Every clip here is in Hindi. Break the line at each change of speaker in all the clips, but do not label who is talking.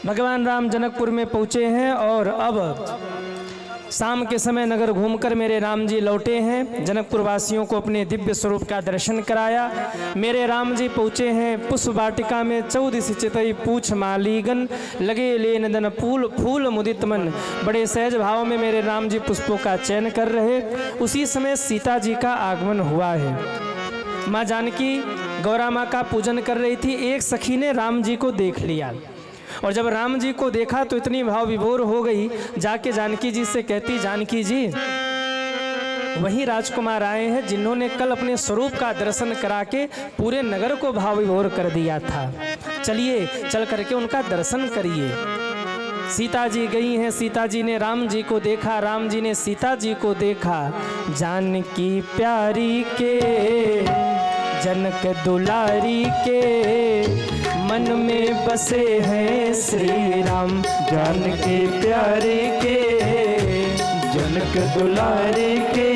भगवान राम जनकपुर में पहुँचे हैं और अब शाम के समय नगर घूमकर मेरे राम जी लौटे हैं। जनकपुर वासियों को अपने दिव्य स्वरूप का दर्शन कराया। मेरे राम जी पहुँचे हैं पुष्प वाटिका में। 14 चितई पूछ मालीगन लगे लेनदन फूल फूल मुदित मन। बड़े सहज भाव में मेरे राम जी पुष्पों का चयन कर रहे। उसी समय सीता जी का आगमन हुआ है। माँ जानकी गौरा माँ का पूजन कर रही थी। एक सखी ने राम जी को देख लिया और जब राम जी को देखा तो इतनी भाव विभोर हो गई, जाके जानकी जी से कहती, जानकी जी वही राजकुमार आए हैं जिन्होंने कल अपने स्वरूप का दर्शन करा के पूरे नगर को भाव विभोर कर दिया था। चलिए चल करके उनका दर्शन करिए। सीता जी गई हैं। सीता जी ने राम जी को देखा, राम जी ने सीता जी को देखा। जानकी प्यारी के जनक दुलारी के मन में बसे हैं श्री राम। जानकी प्यारे के जनक दुलारे के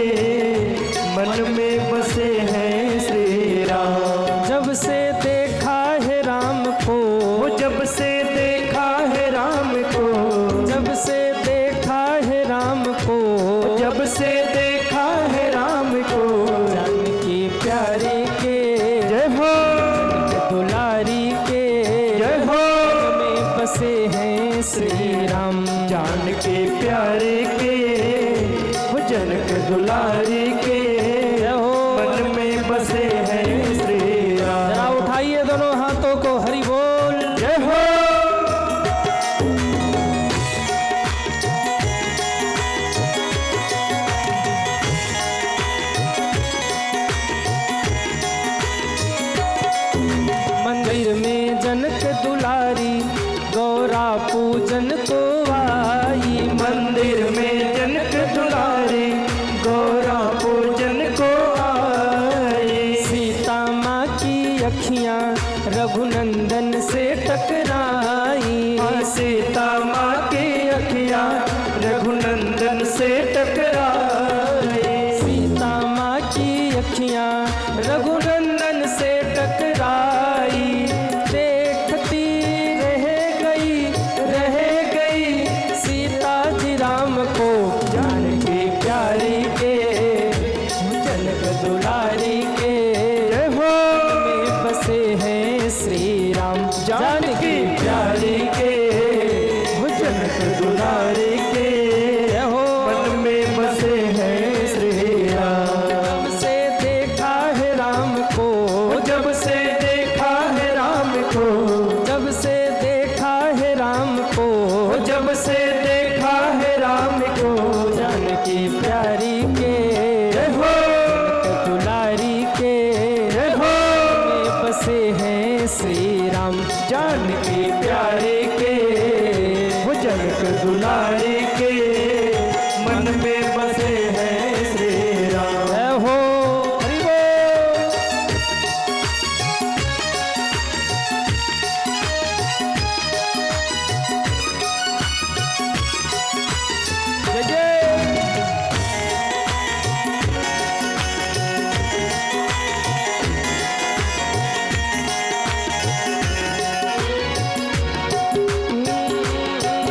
मन में बसे हैं श्री राम। जब से देखा है राम को, जब से देखा है राम को, जब से देखा है राम को, जब से देखा है राम को। जानकी प्यारे के जय हो, दुलारी के जय हो, में बसे हैं श्री राम। जानकी प्यारे के जनक दुलारी के जय हो, मन में बसे हैं श्री राम। जरा उठाइए दोनों हाथों को, हरि बोल जय हो। मंदिर में जनक दुलारी गौरा पूजन को आई। मंदिर में जनक दुलारी गौरा पूजन को आई। सीता माँ की अखियाँ रघुनंदन से टकराई। सीता माँ की अखियाँ रघुनंदन से टकराई। सीता माँ की अखियाँ रघुनंदन से टकराई। देखती रह गई सीता जी राम को। जानकी प्यारी के जनक दुलारी के जय हो, में बसे हैं श्री राम। जानकी प्यारी के जनक दुलारी के जय हो, मन में बसे हैं श्री राम। जब से देखा है राम को, जब से देखा है राम को, जब से देखा है राम को, जब से देखा है राम को। जानकी प्यारी के जय हो, दुलारी के जय हो, में बसे हैं श्री राम। जानकी प्यारी के जनक दुलारी के मन में बसे हैं श्री राम। जय हो, हरि बोल। जय जय।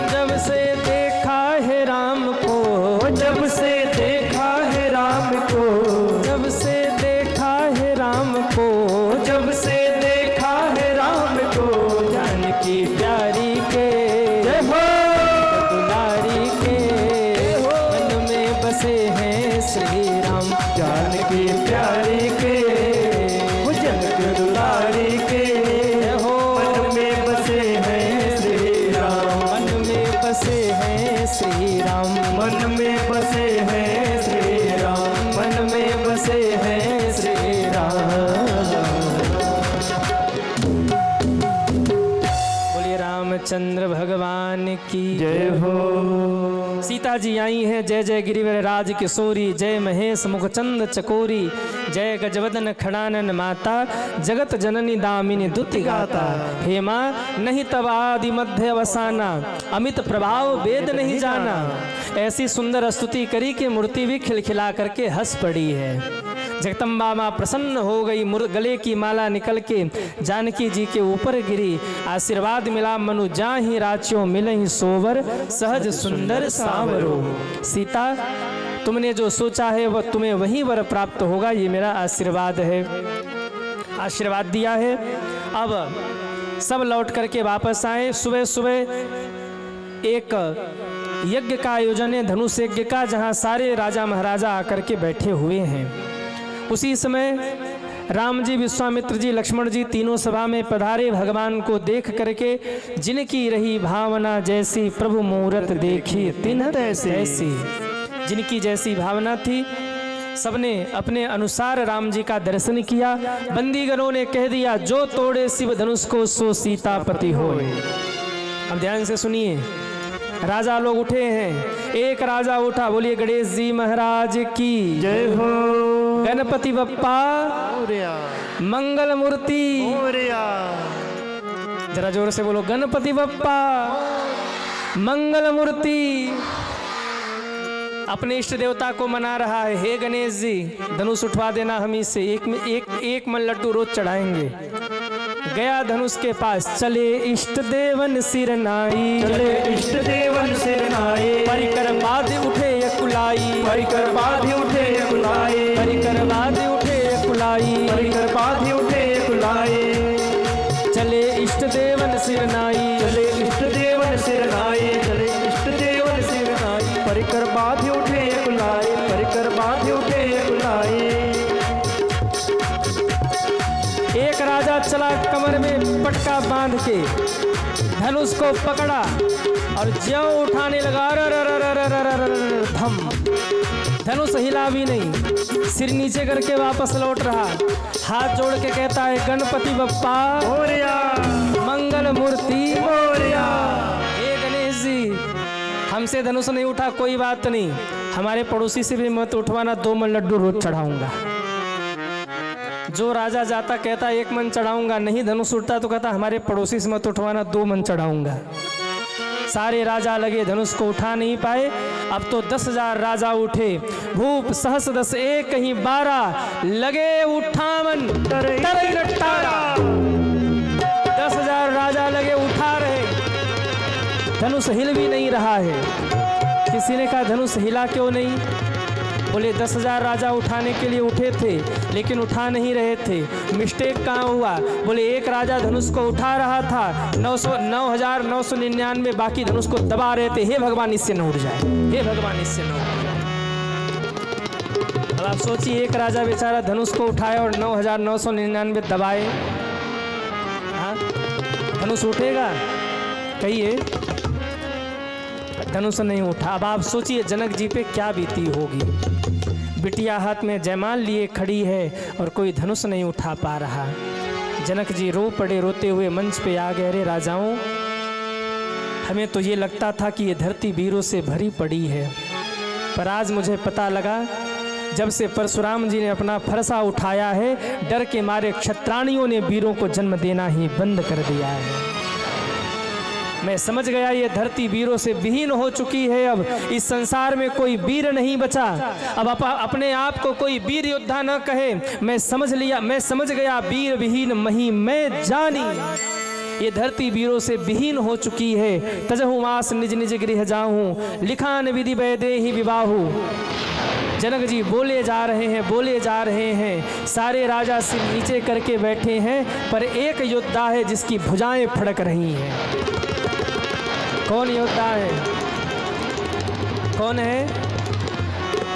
जब से देखा है राम को, जब से देखा है राम को, जब से देखा है राम को, जब से देखा है राम को। जानकी प्यारी के जय हो, दुलारी के मन में बसे हैं श्री राम। जानकी प्यारी के जनक दुलारी के जय हो, मन में बसे हैं श्री राम। मन में बसे हैं श्री राम। मन में बसे हैं श्री राम। मन में बसे हैं श्री राम। बोलिए रामचंद्र भगवान की जय हो। सीता जी आई हैं। जय जय गिरिवर राज किशोरी, जय महेश मुखचंद चकोरी, जय गजवदन खड़ानन माता, जगत जननी दामिनी दुति गाता। हे माँ नहीं तब आदि मध्य अवसाना, अमित प्रभाव वेद नहीं जाना। ऐसी सुंदर स्तुति करी कि मूर्ति भी खिलखिला करके हंस पड़ी है। जगदम्बा माँ प्रसन्न हो गई, गले की माला निकल के जानकी जी के ऊपर गिरी। आशीर्वाद मिला मनु जाहि राच्यों मिलहि सोवर, सहज सुंदर सावरो। सीता, तुमने जो सोचा है वह तुम्हें वही वर प्राप्त होगा, ये मेरा आशीर्वाद है। आशीर्वाद दिया है। अब सब लौट करके वापस आए। सुबह सुबह एक यज्ञ का आयोजन है, धनुष यज्ञ का, जहाँ सारे राजा महाराजा आकर के बैठे हुए हैं। उसी समय राम जी, विश्वामित्र जी, लक्ष्मण जी तीनों सभा में पधारे। भगवान को देख करके जिनकी रही भावना जैसी, प्रभु मूरत देखी तिन्ह तैसी। जिनकी जैसी भावना थी सबने अपने अनुसार राम जी का दर्शन किया। बंदीगणों ने कह दिया, जो तोड़े शिव धनुष को सो सीतापति होए। अब ध्यान से सुनिए, राजा लोग उठे हैं। एक राजा उठा, बोलिए गणेश जी महाराज की
जय हो।
गणपति बप्पा मंगल मूर्ति। जरा जोर से बोलो, गणपति बप्पा मंगल मूर्ति। अपने इष्ट देवता को मना रहा है, हे गणेश जी धनुष उठवा देना हमी से, एक मन लड्डू रोज चढ़ाएंगे। गया धनुष के पास, चले इष्ट देवन सिर नाई,
चले इष्ट देवन सिर नाई,
परिकर बाध उठे यकुलाई,
परिकर बाध उठे यकुलाई,
परिकर बाध उठे यकुलाई,
परिकर बाध उठे यकुलाई।
चले इष्ट देवन सिर नाई,
चले इष्ट देवन सिर नाई, चले इष्ट देवन सिर नाई, परिकर बाध उठे यकुलाई, परिकर बाध उठे यकुलाई।
एक राजा चला, कमर में पटका बांध के धनुष को पकड़ा और ज्यों उठाने लगा, धम, धनुष हिला भी नहीं, सिर नीचे करके वापस लौट रहा। हाथ जोड़ के कहता है, गणपति बप्पा
मोरया,
मंगल मूर्ति
मोरया।
हे गणेश जी, हमसे धनुष नहीं उठा, कोई बात नहीं, हमारे पड़ोसी से भी मत उठवाना, 2 मन लड्डू रोज चढ़ाऊंगा। जो राजा जाता कहता 1 मन चढ़ाऊंगा, नहीं धनुष उठता तो कहता हमारे पड़ोसी से मत उठवाना, 2 मन चढ़ाऊंगा। सारे राजा लगे, धनुष को उठा नहीं पाए। अब तो 10,000 राजा उठे, भूप सहस 10 एक ही 12, लगे उठावन तरई रट्टारा। 10,000 राजा लगे उठा रहे, धनुष हिल भी नहीं रहा है। किसी ने कहा धनुष हिला क्यों नहीं? बोले 10,000 राजा उठाने के लिए उठे थे लेकिन उठा नहीं रहे थे। मिस्टेक कहाँ हुआ? बोले एक राजा धनुष को उठा रहा था, 9,999 बाकी धनुष को दबा रहे थे। हे भगवान इससे न उठ जाए, हे भगवान इससे न उठ जाए। अब आप सोचिए, एक राजा बेचारा धनुष को उठाए और 9,999 दबाए। हाँ, धनुष उठेगा? कहिए, धनुष नहीं उठा। अब आप सोचिए जनक जी पे क्या बीती होगी। बिटिया हाथ में जयमाल लिए खड़ी है और कोई धनुष नहीं उठा पा रहा। जनक जी रो पड़े, रोते हुए मंच पे आ गए। अरे राजाओं, हमें तो ये लगता था कि ये धरती वीरों से भरी पड़ी है, पर आज मुझे पता लगा जब से परशुराम जी ने अपना फरसा उठाया है, डर के मारे क्षत्राणियों ने वीरों को जन्म देना ही बंद कर दिया है। मैं समझ गया ये धरती वीरों से विहीन हो चुकी है। अब इस संसार में कोई वीर नहीं बचा। अब अपने आप को कोई वीर योद्धा न कहे। मैं समझ गया वीर विहीन मही मैं जानी। ये धरती वीरों से विहीन हो चुकी है। तजहु मास निज निज गृह जाहूं, लिखान विधि वैदे ही विवाहु। जनक जी बोले जा रहे हैं। सारे राजा सिर नीचे करके बैठे हैं, पर एक योद्धा है जिसकी भुजाएं फड़क रही हैं। कौन योद्धा है? कौन है?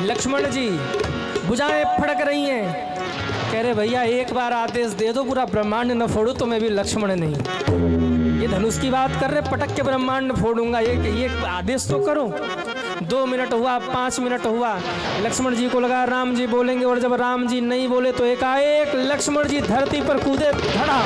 लक्ष्मण जी। भुजाएं फड़क रही हैं। कह रहे भैया एक बार आदेश दे दो, पूरा ब्रह्मांड न फोड़ू तो मैं भी लक्ष्मण नहीं। ये धनुष की बात कर रहे, पटक के ब्रह्मांड फोड़ूंगा, ये आदेश तो करो। 2 मिनट हुआ, 5 मिनट हुआ, लक्ष्मण जी को लगा राम जी बोलेंगे, और जब राम जी नहीं बोले तो एकाएक लक्ष्मण जी धरती पर कूदे, धड़ा,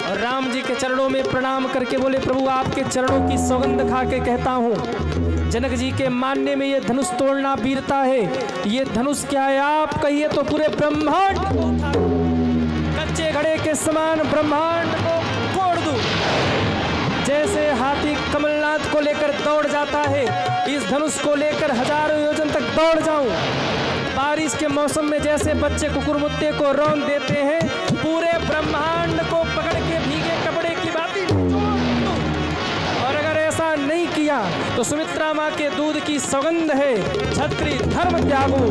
और राम जी के चरणों में प्रणाम करके बोले, प्रभु आपके चरणों की सौगंध खा के कहता हूँ, जनक जी के मानने में ये धनुष तोड़ना वीरता है। ये धनुष क्या है आप कहिए तो पूरे ब्रह्मांड को कच्चे घड़े के समान ब्रह्मांड को फोड़ दूं। जैसे हाथी कमलनाथ को लेकर दौड़ जाता है, इस धनुष को लेकर हजारों योजन तक दौड़ जाऊं। बारिश के मौसम में जैसे बच्चे कुकुरमुत्ते को रौंद देते हैं, पूरे ब्रह्मांड को पकड़ के भीगे कपड़े की बाती, और अगर ऐसा नहीं किया तो सुमित्रा माँ के दूध की सौगंध है, क्षत्रिय धर्म त्यागो।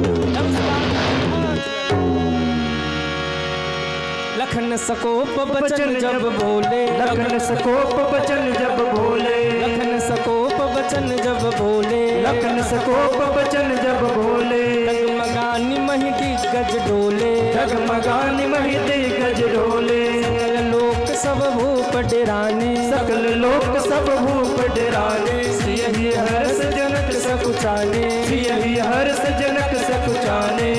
लखन सकोप बचन जब बोले,
लखन सकोप बचन जब बोले,
लखन सकोप बचन जब बोले,
लखन सकोप बचन जब बोले,
डगमगानी महिटी गज डोले,
डगमगानी महिते गज डोले,
सकल लोक सब भूप डेराने,
सकल लोक सब भूप डेराने, सियहि हर्ष जनक सकुचाने, सियहि हर्ष जनक सकुचाने।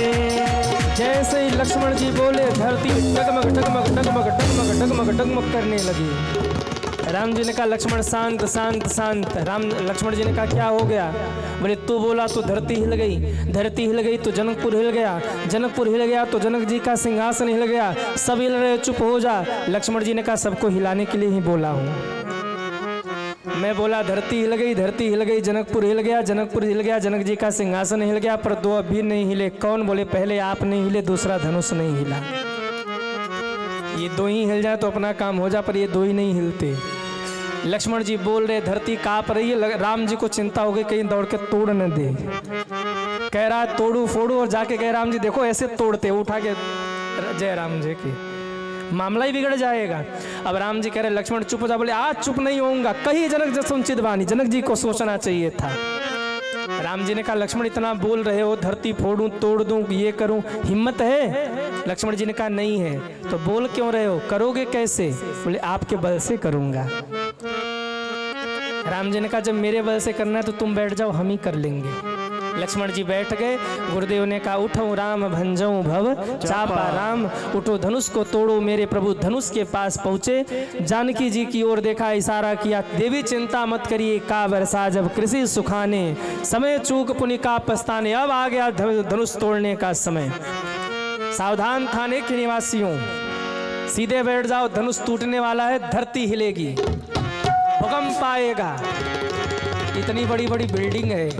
जैसे ही लक्ष्मण जी बोले धरती डगमग डगमग डगमग डगमग डगमग डगमग करने लगी। राम जी ने कहा लक्ष्मण शांत शांत शांत। लक्ष्मण जी ने कहा क्या हो गया? बोले तू बोला तो धरती हिल गई, धरती हिल गई तो जनकपुर हिल गया, जनकपुर हिल गया तो जनक जी का सिंहासन हिल गया, सब हिल रहे, चुप हो जा। लक्ष्मण जी ने कहा सबको हिलाने के लिए ही बोला हूँ। मैं बोला धरती हिल गई, धरती हिल गई, जनकपुर हिल गया, जनकपुर हिल गया, जनक जी का सिंहासन हिल गया, पर दो अभी नहीं हिले। कौन? बोले पहले आप नहीं हिले, दूसरा धनुष नहीं हिला। ये दो ही हिल जाए तो अपना काम हो जा, पर ये दो ही नहीं हिलते। लक्ष्मण जी बोल रहे धरती कांप रही है। राम जी को चिंता हो गई कहीं दौड़ के तोड़ न दे। कह रहा है तोड़ू फोड़ू, और जाके कह राम जी देखो ऐसे तोड़ते, उठा के जय राम जी की, मामला ही बिगड़ जाएगा। अब राम जी कह रहे लक्ष्मण चुप हो जा। बोले आज चुप नहीं होऊंगा, कहीं जनक जसुंचित वाणी, जनक जी को सोचना चाहिए था। राम जी ने कहा लक्ष्मण इतना बोल रहे हो, धरती फोड़ूं तोड़ दूं ये करूं, हिम्मत है? लक्ष्मण जी ने कहा नहीं है। तो बोल क्यों रहे हो, करोगे कैसे? बोले आपके बल से करूंगा। राम जी ने कहा जब मेरे बल से करना है तो तुम बैठ जाओ, हम ही कर लेंगे। लक्ष्मण जी बैठ गए। गुरुदेव ने कहा उठो राम भंजऊ भव चापा राम, उठो धनुष को तोड़ो मेरे प्रभु। धनुष के पास पहुंचे, जानकी जी की ओर देखा, इशारा किया, देवी चिंता मत करिए, का बरसा जब कृषि सुखाने, समय चूक पुनि का पछताने। अब आ गया धनुष तोड़ने का समय। सावधान थाने के निवासियों, सीधे बैठ जाओ, धनुष टूटने वाला है, धरती हिलेगी, भूकंप आएगा। इतनी बड़ी बड़ी बिल्डिंग है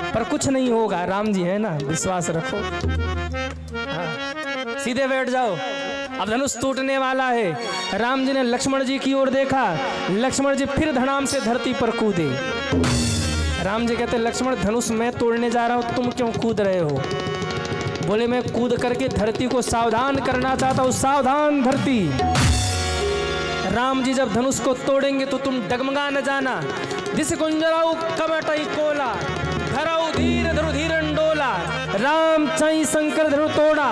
पर कुछ नहीं होगा, राम जी है ना, विश्वास रखो। हाँ। सीधे बैठ जाओ, अब धनुष टूटने वाला है। राम जी ने लक्ष्मण जी की ओर देखा, लक्ष्मण जी फिर धड़ाम से धरती पर कूदे। राम जी कहते लक्ष्मण धनुष मैं तोड़ने जा रहा हूं, तुम क्यों कूद रहे हो? बोले मैं कूद करके धरती को सावधान करना चाहता हूं। सावधान धरती। राम जी जब धनुष को तोड़ेंगे तो तुम डगमगा न जाना। दिस गुंजराऊ कमटई कोला, धराऊ धीर धरु धीरन डोला, राम चाई शंकर धरु तोड़ा,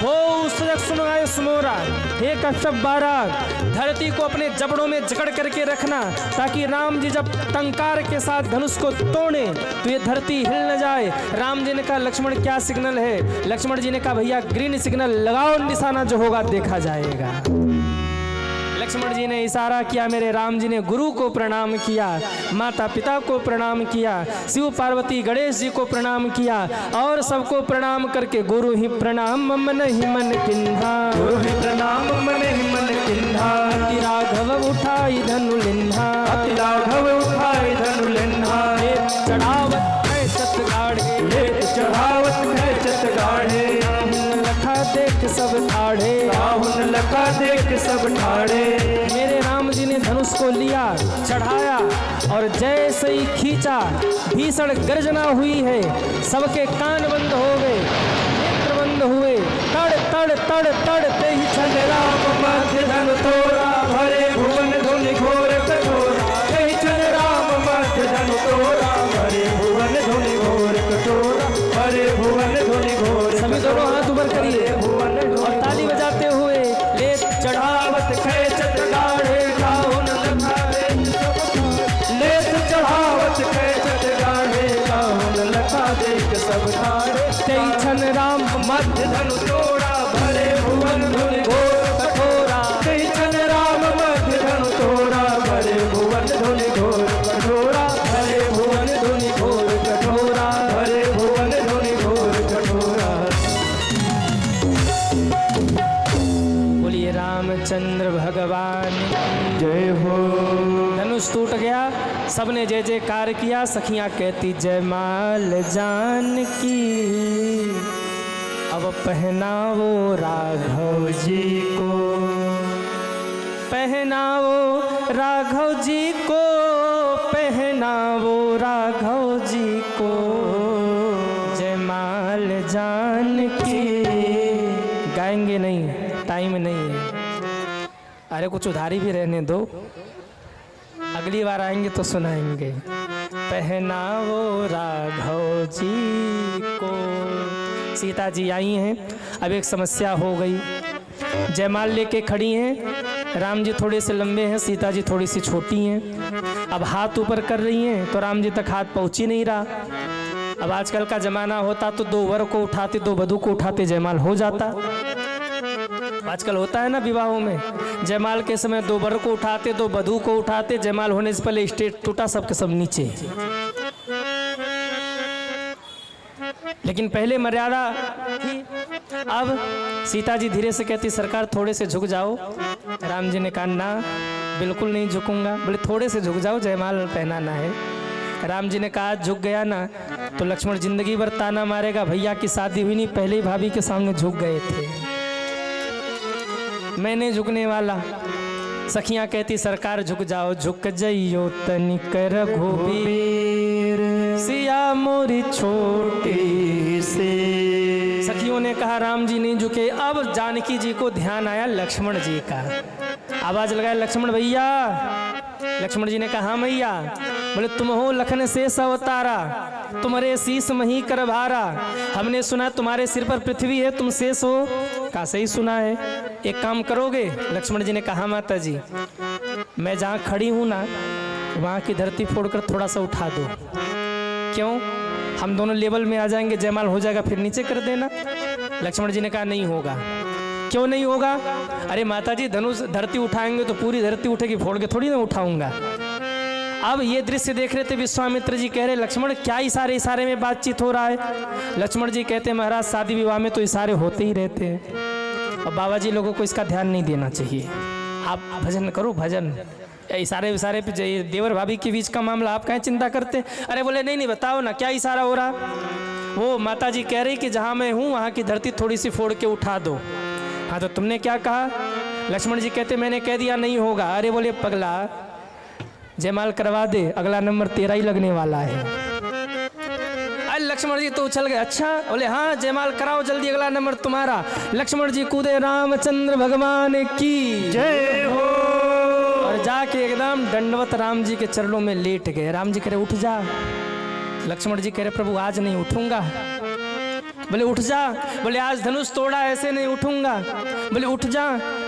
हो सुजग सुनाए सुमोरा। हे कश्यप बाराग, धरती को अपने जबड़ों में जकड़ करके रखना, ताकि राम जी जब टंकार के साथ धनुष को तोड़े तो ये धरती हिल न जाए। राम जी ने कहा लक्ष्मण क्या सिग्नल है? लक्ष्मण जी ने कहा भैया ग्रीन सिग्नल लगाओ, निशाना जो होगा देखा जाएगा। लक्ष्मण जी ने इशारा किया, मेरे राम जी ने गुरु को प्रणाम किया, माता पिता को प्रणाम किया, शिव पार्वती गणेश जी को प्रणाम किया, और सबको प्रणाम करके गुरु ही प्रणाम मन ही मन किन्हा,
गुरु ही प्रणाम मन ही मन किन्हा,
अति राघव उठाई धनु लिन्हा,
अति राघव उठाई धनु लिन्हा,
चढ़ावत है चत गाढ़े,
लेत चढ़ावत है चत गाढ़े,
लखा देख सब ठाढ़े,
राहुल लखा देख सब ठाढ़े।
मेरे राम जी ने धनुष को लिया, चढ़ाया, और जैसे ही खींचा भीषण गर्जना हुई है, सबके कान बंद हो गए, नेत्र बंद हुए। तड़ तड़ तड़ तड़ ते ही
छन राम मध्य धनु तोड़ा, भरे भुवन धुनि घोर कठोरा, ते ही छन राम मध्य धनु तोड़ा, भरे भुवन धुनि घोर कठोरा, भरे भुवन धुनि घोर।
सभी दोनों हाथ ऊपर करिए और ताली बजाते हुए ले
चढ़ावत खेचत गाढ़े, गाहुन लखावे, लेत चढ़ावत खेचत गाढ़े, गाहुन लखा देख सब ठाढ़े।
तेई छन राम
मध्य धनु तोड़ा, भरे भुवन धुनि घोर कठोरा,
रामचंद्र भगवान की
जय हो।
धनुष टूट गया, सबने जय जयकार किया। सखियां कहती जयमाल जान की, अब पहनावो राघव जी को, पहनावो राघव जी को, पहनावो राघव जी को जयमाल जान की। गाएंगे नहीं, टाइम नहीं है। अरे कुछ उधारी भी रहने दो, अगली बार आएंगे तो सुनाएंगे। पहनावो राघव जी को। सीता जी आई हैं, अब एक समस्या हो गई। जयमाल लेके खड़ी हैं, राम जी थोड़े से लंबे हैं, सीता जी थोड़ी सी छोटी हैं। अब हाथ ऊपर कर रही हैं तो राम जी तक हाथ पहुंच ही नहीं रहा। अब आजकल का जमाना होता तो दो वर को उठाते, दो वधू को उठाते जयमाल हो जाता। आजकल होता है ना विवाहों में, जयमाल के समय दो वर को उठाते, दो वधू को उठाते, जयमाल होने से पहले स्टेज टूटा, सबके सब नीचे। लेकिन पहले मर्यादा थी। अब सीता जी धीरे से कहती सरकार थोड़े से झुक जाओ। राम जी ने कहा ना, बिल्कुल नहीं झुकूंगा। बोले थोड़े से झुक जाओ, जयमाल पहनाना है। राम जी ने कहा झुक गया ना तो लक्ष्मण जिंदगी भर ताना मारेगा, भैया की शादी हुई नहीं, पहले ही भाभी के सामने झुक गए थे। मैं नहीं झुकने वाला। सखियां कहती सरकार झुक जाओ, झुक जइयो तनिक रघुबीर, सिया मोरी छोटी से। सखियों ने कहा राम जी नहीं झुके। अब जानकी जी को ध्यान आया लक्ष्मण जी का, आवाज लगाया लक्ष्मण भैया। लक्ष्मण जी ने कहा हाँ मैया। बोले तुम हो लखन शेष अवतारा, तुम्हारे शीश मही कर भारा। हमने सुना तुम्हारे सिर पर पृथ्वी है, तुम शेष हो। कहा सही सुना है, एक काम करोगे? लक्ष्मण जी ने कहा माता जी, मैं जहाँ खड़ी हूँ ना वहाँ की धरती फोड़कर थोड़ा सा उठा दो। क्यों? हम दोनों लेवल में आ जाएंगे, जयमाल हो जाएगा, फिर नीचे कर देना। लक्ष्मण जी ने कहा नहीं होगा। क्यों नहीं होगा? अरे माता जी धनुष धरती उठाएंगे तो पूरी धरती उठेगी, फोड़ के थोड़ी ना उठाऊंगा। अब ये दृश्य देख रहे थे विश्वामित्र जी, कह रहे लक्ष्मण क्या इशारे इशारे में बातचीत हो रहा है? लक्ष्मण जी कहते महाराज शादी विवाह में तो इशारे होते ही रहते हैं, और बाबा जी लोगों को इसका ध्यान नहीं देना चाहिए। आप भजन करो, भजन। इशारे विशारे पे जाइए, देवर भाभी के बीच का मामला आप कहीं चिंता करते? अरे बोले नहीं नहीं बताओ ना क्या इशारा हो रहा। वो माता जी कह रही कि जहाँ मैं हूँ वहाँ की धरती थोड़ी सी फोड़ के उठा दो। हाँ तो तुमने क्या कहा? लक्ष्मण जी कहते मैंने कह दिया नहीं होगा। अरे बोले पगला जयमाल करवा दे, अगला नंबर तेरा ही लगने वाला है। अरे लक्ष्मण जी तो उछल गए। अच्छा? बोले हाँ जयमाल कराओ जल्दी, अगला नंबर तुम्हारा। लक्ष्मण जी कूदे रामचंद्र भगवान की
जय हो।
और जाके एकदम दंडवत राम जी के चरणों में लेट गए। राम जी कह रहे उठ जा। लक्ष्मण जी कह रहे प्रभु आज नहीं उठूंगा। बोले उठ जा। बोले आज धनुष तोड़ा, ऐसे नहीं उठूंगा। बोले उठ जा।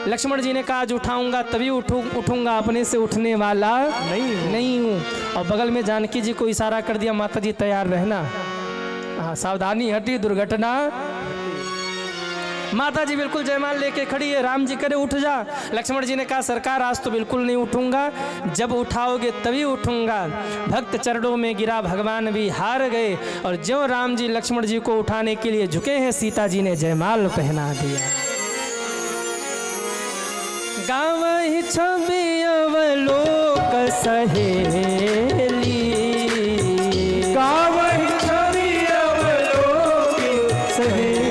लक्ष्मण जी ने कहा आज उठाऊंगा तभी उठूंगा, अपने से उठने वाला नहीं हूँ। और बगल में जानकी जी को इशारा कर दिया माता जी तैयार रहना, हाँ सावधानी हटी दुर्घटना। माता जी बिल्कुल जयमाल लेके खड़ी है। राम जी करे उठ जा। लक्ष्मण जी ने कहा सरकार आज तो बिल्कुल नहीं उठूंगा, जब उठाओगे तभी उठूंगा। भक्त चरणों में गिरा भगवान भी हार गए, और जो राम जी लक्ष्मण जी को उठाने के लिए झुके हैं सीता जी ने जयमाल पहना दिया। गाँव ही छवि अवलोक सहेली,
गाँव ही छवि अवलोक सहेली,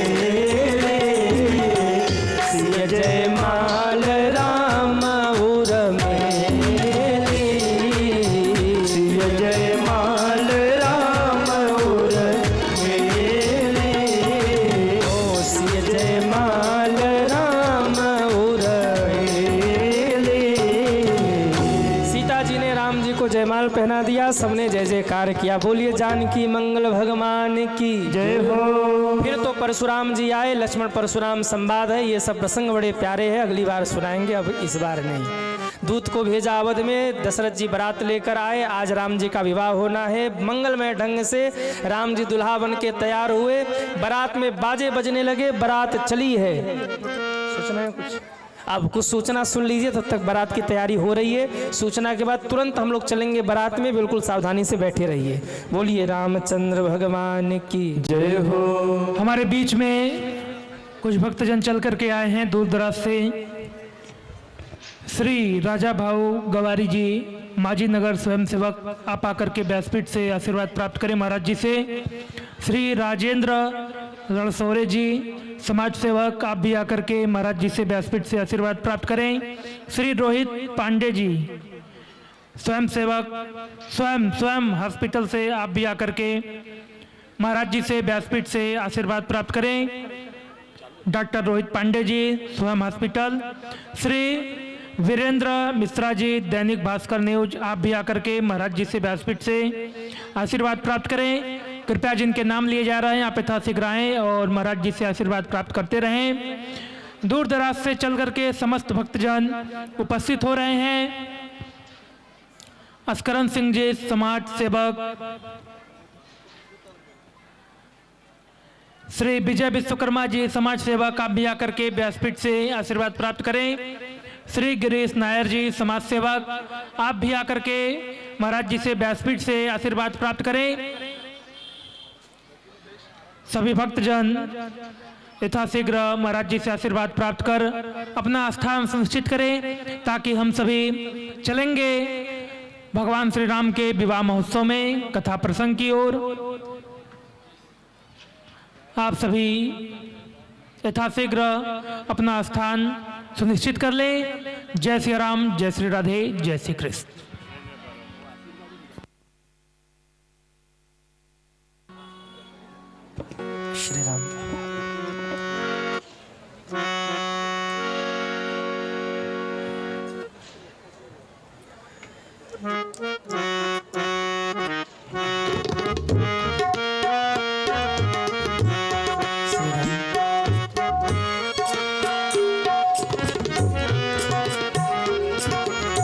सिय जयमाल राम उर्मिली,
सिय जयमाल राम उर्मिली,
ओ सिय जयमाल राम उर्मिली। सीता जी ने राम जी को जयमाल पहना दिया, सबने जय जयकार किया। बोलिए जानकी मंगल भगवान की
जय हो।
फिर तो परशुराम जी आए, लक्ष्मण परशुराम संवाद है। ये सब प्रसंग बड़े प्यारे हैं, अगली बार सुनाएंगे, अब इस बार नहीं। दूत को भेजा अवध में, दशरथ जी बारात लेकर आए। आज राम जी का विवाह होना है। मंगलमय ढंग से राम जी दुल्हा बन के तैयार हुए। बारात में बाजे बजने लगे, बारात चली है। सूचना है कुछ? अब कुछ सूचना सुन लीजिए, तब तक बारात की तैयारी हो रही है। सूचना के बाद तुरंत हम लोग चलेंगे बारात में, बिल्कुल सावधानी से बैठे रहिए। बोलिए रामचंद्र भगवान की
जय हो।
हमारे बीच में कुछ भक्तजन चल करके आए हैं दूर दराज से। श्री राजा भाऊ गवारी जी माजी नगर स्वयंसेवक आप आकर के व्यासपीठ से आशीर्वाद प्राप्त करें महाराज जी से। श्री राजेंद्र रणसौरे जी समाज सेवक आप भी आकर के महाराज जी से व्यासपीठ से आशीर्वाद प्राप्त करें। श्री रोहित पांडे जी स्वयं सेवक स्वयं हॉस्पिटल से आप भी आकर के महाराज जी से व्यासपीठ से आशीर्वाद प्राप्त करें। डॉक्टर रोहित पांडे जी स्वयं हॉस्पिटल। श्री वीरेंद्र मिश्रा जी दैनिक भास्कर न्यूज आप भी आकर के महाराज जी से व्यासपीठ से आशीर्वाद प्राप्त करें। कृपया जिनके नाम लिए जा रहे हैं आप यथाशीघ्र आएं और महाराज जी से आशीर्वाद प्राप्त करते रहें। दूर दराज से चल करके समस्त भक्तजन उपस्थित हो रहे हैं। अस्करन सिंह जी समाज सेवक। श्री विजय विश्वकर्मा जी समाज सेवक आप भी आकर के व्यासपीठ से आशीर्वाद प्राप्त करें। श्री गिरीश नायर जी समाज सेवक आप भी आकर के महाराज जी से व्यासपीठ से आशीर्वाद प्राप्त करें। सभी भक्तजन यथाशीघ्र महाराज जी से आशीर्वाद प्राप्त कर अपना स्थान सुनिश्चित करें ताकि हम सभी चलेंगे भगवान श्री राम के विवाह महोत्सव में कथा प्रसंग की ओर। आप सभी यथाशीघ्र अपना स्थान सुनिश्चित कर लें। जय श्री राम, जय श्री राधे, जय श्री कृष्ण।
श्री राम।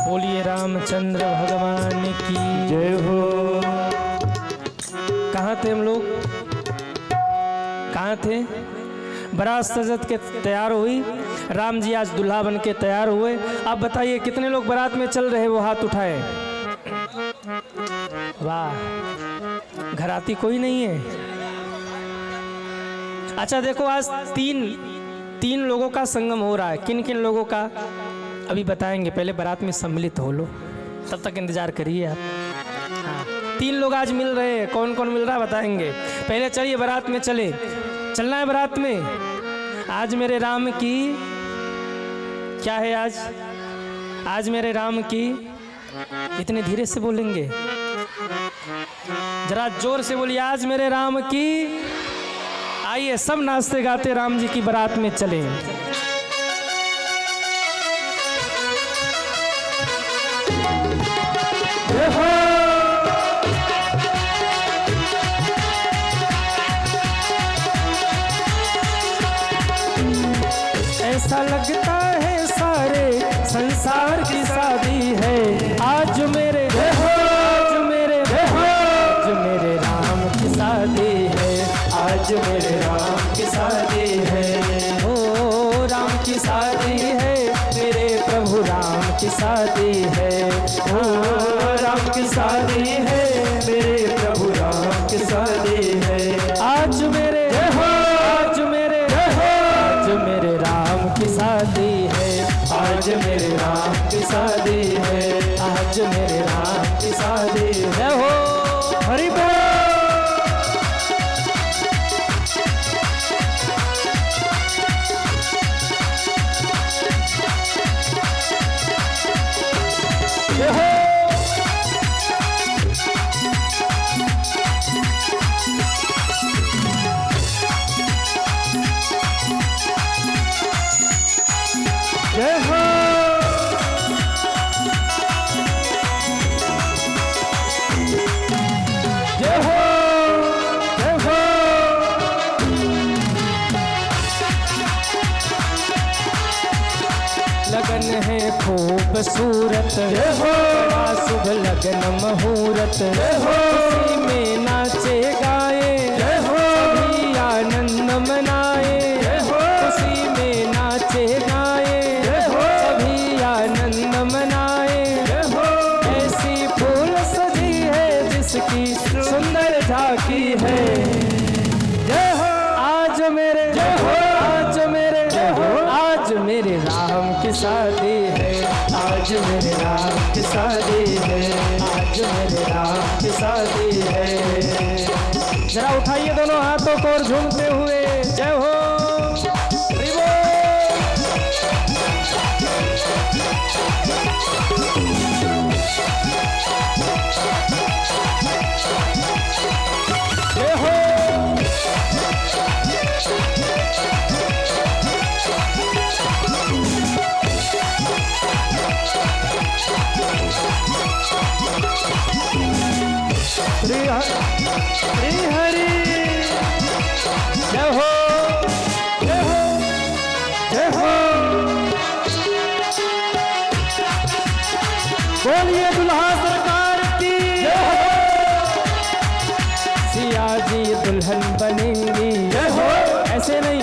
बोलिए रामचंद्र भगवान की
जय हो।
कहाँ थे हम लोग? कहाँ थे? बारात सजत के तैयार हुई, राम जी आज दूल्हा बन के तैयार हुए। आप बताइए कितने लोग बारात में चल रहे वो हाथ उठाए। वाह, घराती कोई नहीं है। अच्छा देखो, आज तीन लोगों का संगम हो रहा है। किन किन लोगों का अभी बताएंगे, पहले बारात में सम्मिलित हो लो, तब तक इंतजार करिए आप। हाँ, 3 लोग आज मिल रहे हैं। कौन कौन मिल रहा है बताएंगे। पहले चलिए बारात में चलना है बारात में। आज मेरे राम की क्या है? आज मेरे राम की, इतने धीरे से बोलेंगे, जरा जोर से बोलिए। आज मेरे राम की। आइए सब नाचते गाते राम जी की बारात में चलें। ऐसा लगता है सारे संसार की शादी है। आज मेरे राम की शादी है। आज मेरे राम की शादी है। ओ राम की शादी है, मेरे प्रभु राम की शादी है। ओ राम की शादी है, मेरे प्रभु राम की शादी है। आज मेरे राम की शादी है। आज मेरे राम की शादी है। आज मेरे राम की शादी है। हो हरि बोल। जय हो। जय हो। जय हो। लगन है खूबसूरत, जय हो। शुभ लगन मुहूर्त, जय हो। खुशी में नाचे गाए, जय हो। सभी आनंद मनाए, जय हो। खुशी में नाचे गाए, आनंद मनाए, ऐसी फूल सजी है जिसकी सुंदर झांकी है। जय हो। आज मेरे आज मेरे राम की शादी है।
आज मेरे राम की शादी है, आज मेरे राम की शादी है।
जरा उठाइए दोनों हाथों को और झूमते हुए जय हो हरि बोल। जय हो। श्री हरि जय हो जय हो जय हो। बोलिए दुल्हा सरकार की जय हो। सिया जी दुल्हन बनेंगी जय हो। ऐसे नहीं,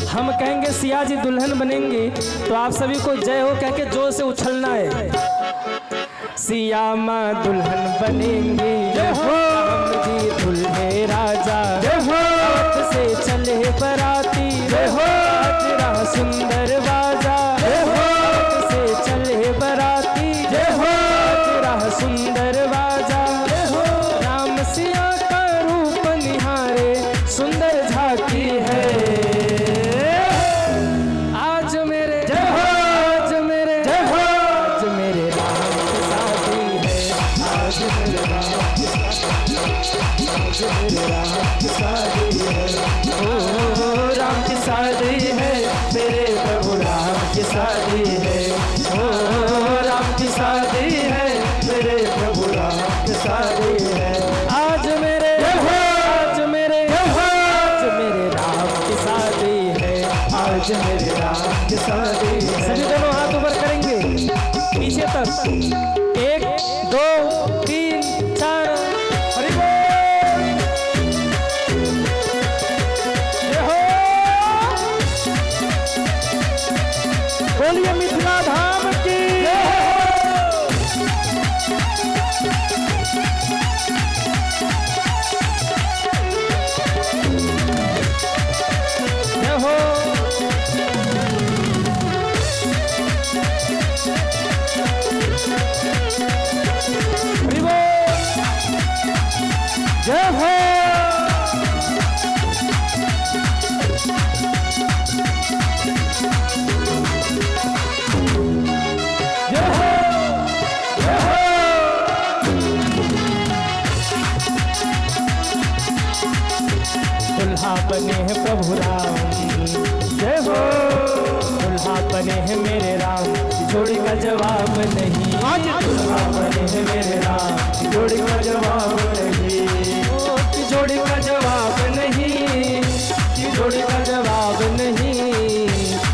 हम कहेंगे सिया जी दुल्हन बनेंगी तो आप सभी को जय हो कह के जोर से उछलना है। सिया माँ दुल्हन बनेंगी जय हो, राम जी दुल्हे राजा जय हो, हाथ से चले बराती जय हो, राह सुंदर बाजा जय हो, हाथ से चले बराती जय हो, राह सुंदर बाजा जय हो। राम सिया का रूप निहारे सुंदर झांकी है। आज मेरे जय हो, आज मेरे जय हो, आज मेरे राम की शादी है, आज मेरे राम की शादी, आज मेरे राम की शादी है। ओ राम की शादी है, मेरे प्रभु राम की शादी है। ओ राम की शादी है, मेरे प्रभु राम की शादी है। आज मेरे आज मेरे आज मेरे राम की शादी है, आज मेरे राम की शादी है। सभी दोनों हाथ ऊपर करेंगे पीछे तक, 1 2 3 4 हरि बोल। जय हो। बोलिए मिथिला धाम की जय हो। हरि बोल। जय हो। जय हो जय हो। दुल्हा बने हैं प्रभु राम जय हो, दुल्हा बने हैं मेरे राम, जोड़ी का जवाब नहीं। आज दुल्हा बने हैं मेरे राम, जोड़ी का जवाब नहीं। ओ कि जोड़ी का जवाब नहीं, कि जोड़ी का जवाब नहीं,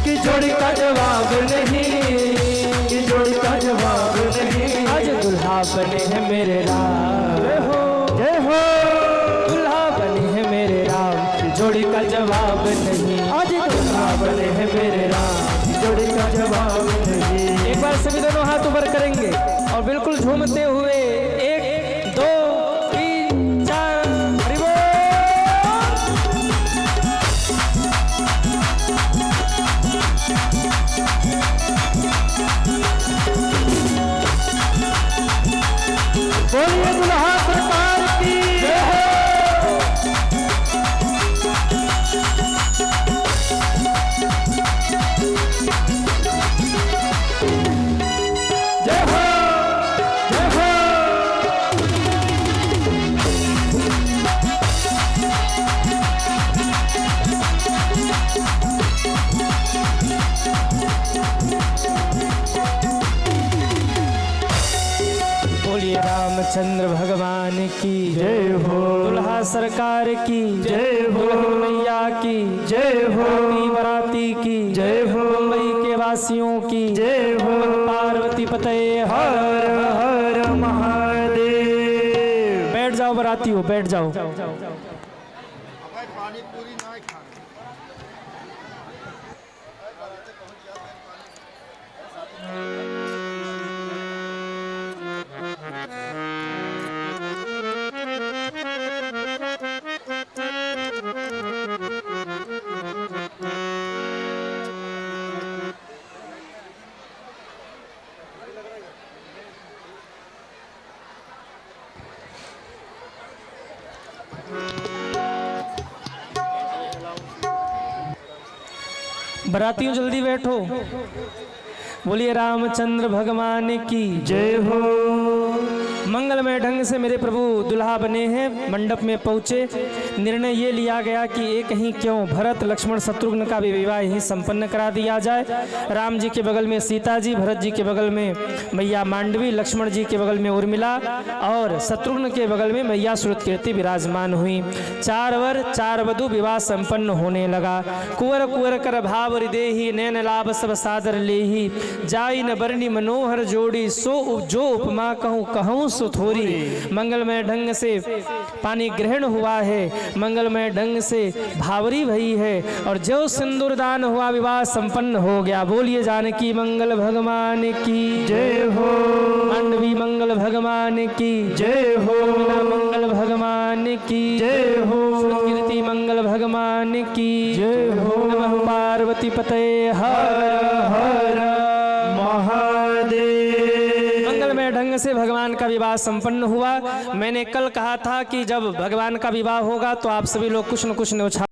कि जोड़ी का जवाब नहीं, कि जोड़ी का जवाब नहीं। आज दुल्हा बने हैं मेरे राम जय हो जय हो, दुल्हा बने हैं मेरे राम, जोड़ी का जवाब नहीं। आज दुल्हा बने हैं मेरे राम, जोड़ी का जवाब नहीं। एक बार सभी दोनों हाथ ऊपर करेंगे और बिल्कुल झूमते हुए 1 2 3 4 हरि बोल। बोलिए दुल्हा सरकार की जय हो। जय हो जय हो। बोलिए रामचंद्र भगवान की जय हो, दुल्हा सरकार की जय हो, मैया की जय हो, बराती की जय हो, मुंबई के वासियों की जय हो, पार्वती पते हर हर महादेव। बैठ जाओ बराती हो, बैठ जाओ। बरातियों जल्दी बैठो। बोलिए रामचंद्र भगवान की
जय हो।
मंगलमय ढंग से मेरे प्रभु दुल्हा बने हैं, मंडप में पहुंचे। निर्णय ये लिया गया कि एक ही क्यों, भरत लक्ष्मण शत्रुघ्न का भी विवाह ही संपन्न करा दिया जाए। राम जी के बगल में सीता जी, भरत जी के बगल में मैया मांडवी, लक्ष्मण जी के बगल में उर्मिला और शत्रुघ्न के बगल में मैया श्रुतकीर्ति विराजमान हुई। 4 वर 4 वधु विवाह संपन्न होने लगा। कुंवर कुंवर कर भाव हृदय नैन लाभ सब सादर लेही, जाई न बरनी मनोहर जोड़ी, सो जो उपमा कहूँ कहूँ सो थोरी। मंगलमय ढंग से पानी ग्रहण हुआ है, मंगलमय ढंग से भावरी भई है और जो सिंदूर दान हुआ विवाह संपन्न हो गया। बोलिए जानकी मंगल भगवान की
जय हो।
मांडवी मंगल भगवान की
जय हो।
मंगल भगवान की
जय हो।
कीर्ति मंगल भगवान की
जय हो।
नमः पार्वती पतये हर
हर महादेव।
मंगलमय ढंग से भगवान का विवाह संपन्न हुआ। मैंने कल कहा था कि जब भगवान का विवाह होगा तो आप सभी लोग कुछ न कुछ न्यौछावर